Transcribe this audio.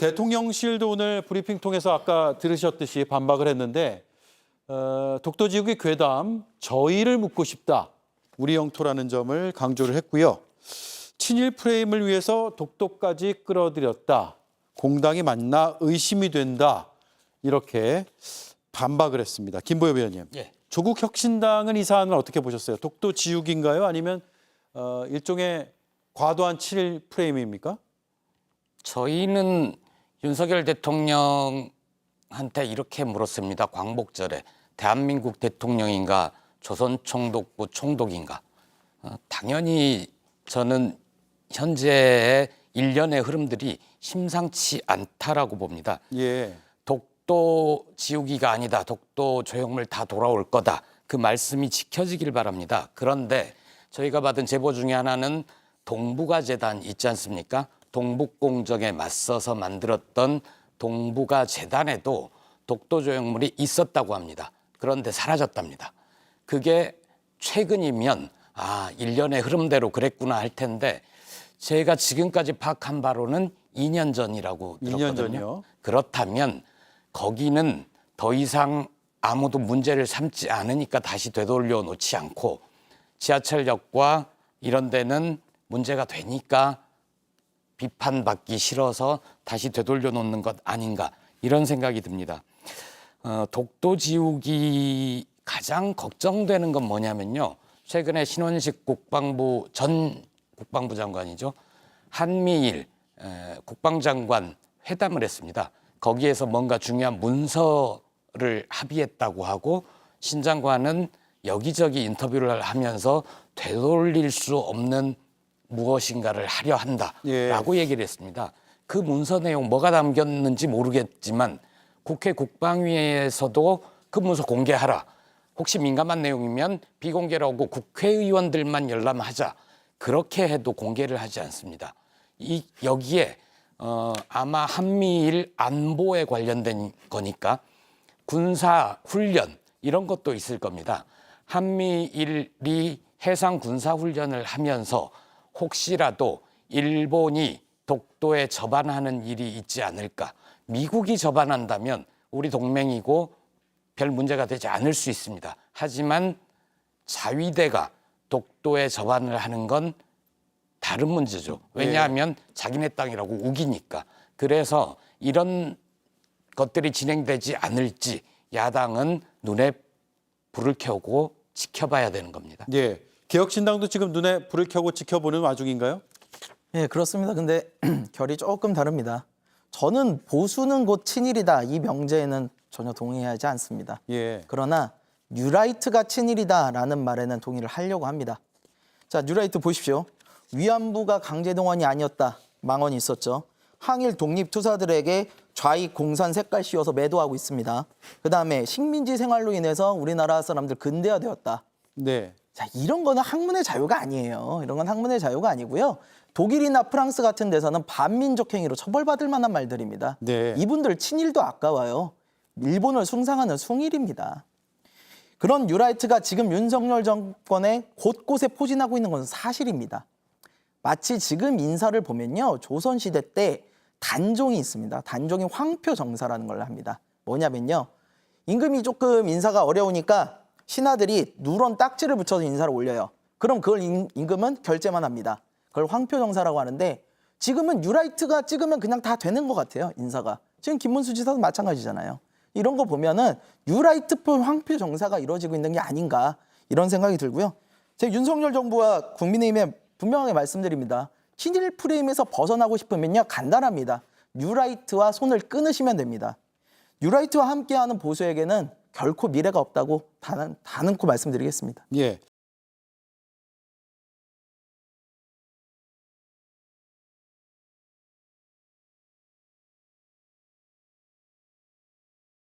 대통령실도 오늘 브리핑 통해서 아까 들으셨듯이 반박을 했는데 독도지역의 괴담, 저희를 묻고 싶다. 우리 영토라는 점을 강조를 했고요. 친일 프레임을 위해서 독도까지 끌어들였다. 공당이 맞나 의심이 된다. 이렇게 반박을 했습니다. 김보엽 의원님. 예. 조국 혁신당은 이 사안을 어떻게 보셨어요? 독도 지우기인가요? 아니면 일종의 과도한 친일 프레임입니까? 저희는 윤석열 대통령한테 이렇게 물었습니다. 광복절에 대한민국 대통령인가 조선 총독부 총독인가. 당연히 저는 현재의 일련의 흐름들이 심상치 않다라고 봅니다. 예. 독도 지우기가 아니다. 독도 조형물 다 돌아올 거다. 그 말씀이 지켜지길 바랍니다. 그런데 저희가 받은 제보 중에 하나는 동북아 재단 있지 않습니까? 동북공정에 맞서서 만들었던 동북아 재단에도 독도 조형물이 있었다고 합니다. 그런데 사라졌답니다. 그게 최근이면 일련의 흐름대로 그랬구나 할 텐데 제가 지금까지 파악한 바로는 2년 전이라고 2년 들었거든요. 전이요? 그렇다면 거기는 더 이상 아무도 문제를 삼지 않으니까 다시 되돌려 놓지 않고 지하철역과 이런 데는 문제가 되니까 비판받기 싫어서 다시 되돌려 놓는 것 아닌가 이런 생각이 듭니다. 독도 지우기 가장 걱정되는 건 뭐냐면요. 최근에 신원식 전 국방부 장관이죠. 한미일 국방장관 회담을 했습니다. 거기에서 뭔가 중요한 문서를 합의했다고 하고 신 장관은 여기저기 인터뷰를 하면서 되돌릴 수 없는 무엇인가를 하려 한다라고 얘기를 했습니다. 그 문서 내용 뭐가 담겼는지 모르겠지만 국회 국방위에서도 그 문서 공개하라. 혹시 민감한 내용이면 비공개라고 국회의원들만 열람하자. 그렇게 해도 공개를 하지 않습니다. 여기에 아마 한미일 안보에 관련된 거니까 군사 훈련 이런 것도 있을 겁니다. 한미일이 해상 군사 훈련을 하면서 혹시라도 일본이 독도에 접안하는 일이 있지 않을까. 미국이 접안한다면 우리 동맹이고 별 문제가 되지 않을 수 있습니다. 하지만 자위대가 독도에 접안을 하는 건 다른 문제죠. 왜냐하면 자기네 땅이라고 우기니까. 그래서 이런 것들이 진행되지 않을지 야당은 눈에 불을 켜고 지켜봐야 되는 겁니다. 예. 개혁신당도 지금 눈에 불을 켜고 지켜보는 와중인가요? 네, 그렇습니다. 근데 결이 조금 다릅니다. 저는 보수는 곧 친일이다. 이 명제에는 전혀 동의하지 않습니다. 예. 그러나 뉴라이트가 친일이다라는 말에는 동의를 하려고 합니다. 자, 뉴라이트 보십시오. 위안부가 강제동원이 아니었다. 망언이 있었죠. 항일 독립투사들에게 좌익 공산 색깔 씌워서 매도하고 있습니다. 그다음에 식민지 생활로 인해서 우리나라 사람들 근대화되었다. 네. 자, 이런 거는 학문의 자유가 아니에요. 이런 건 학문의 자유가 아니고요. 독일이나 프랑스 같은 데서는 반민족 행위로 처벌받을 만한 말들입니다. 네. 이분들 친일도 아까워요. 일본을 숭상하는 숭일입니다. 그런 뉴라이트가 지금 윤석열 정권에 곳곳에 포진하고 있는 건 사실입니다. 마치 지금 인사를 보면요. 조선시대 때 단종이 있습니다. 단종이 황표정사라는 걸 합니다. 뭐냐면요. 임금이 조금 인사가 어려우니까 신하들이 누런 딱지를 붙여서 인사를 올려요. 그럼 그걸 임금은 결제만 합니다. 그걸 황표정사라고 하는데 지금은 뉴라이트가 찍으면 그냥 다 되는 것 같아요. 인사가. 지금 김문수 지사도 마찬가지잖아요. 이런 거 보면은 뉴라이트표 황표정사가 이루어지고 있는 게 아닌가 이런 생각이 들고요. 제가 윤석열 정부와 국민의힘에 분명하게 말씀드립니다. 친일 프레임에서 벗어나고 싶으면요. 간단합니다. 뉴라이트와 손을 끊으시면 됩니다. 뉴라이트와 함께하는 보수에게는 결코 미래가 없다고 단언코 말씀드리겠습니다. 예.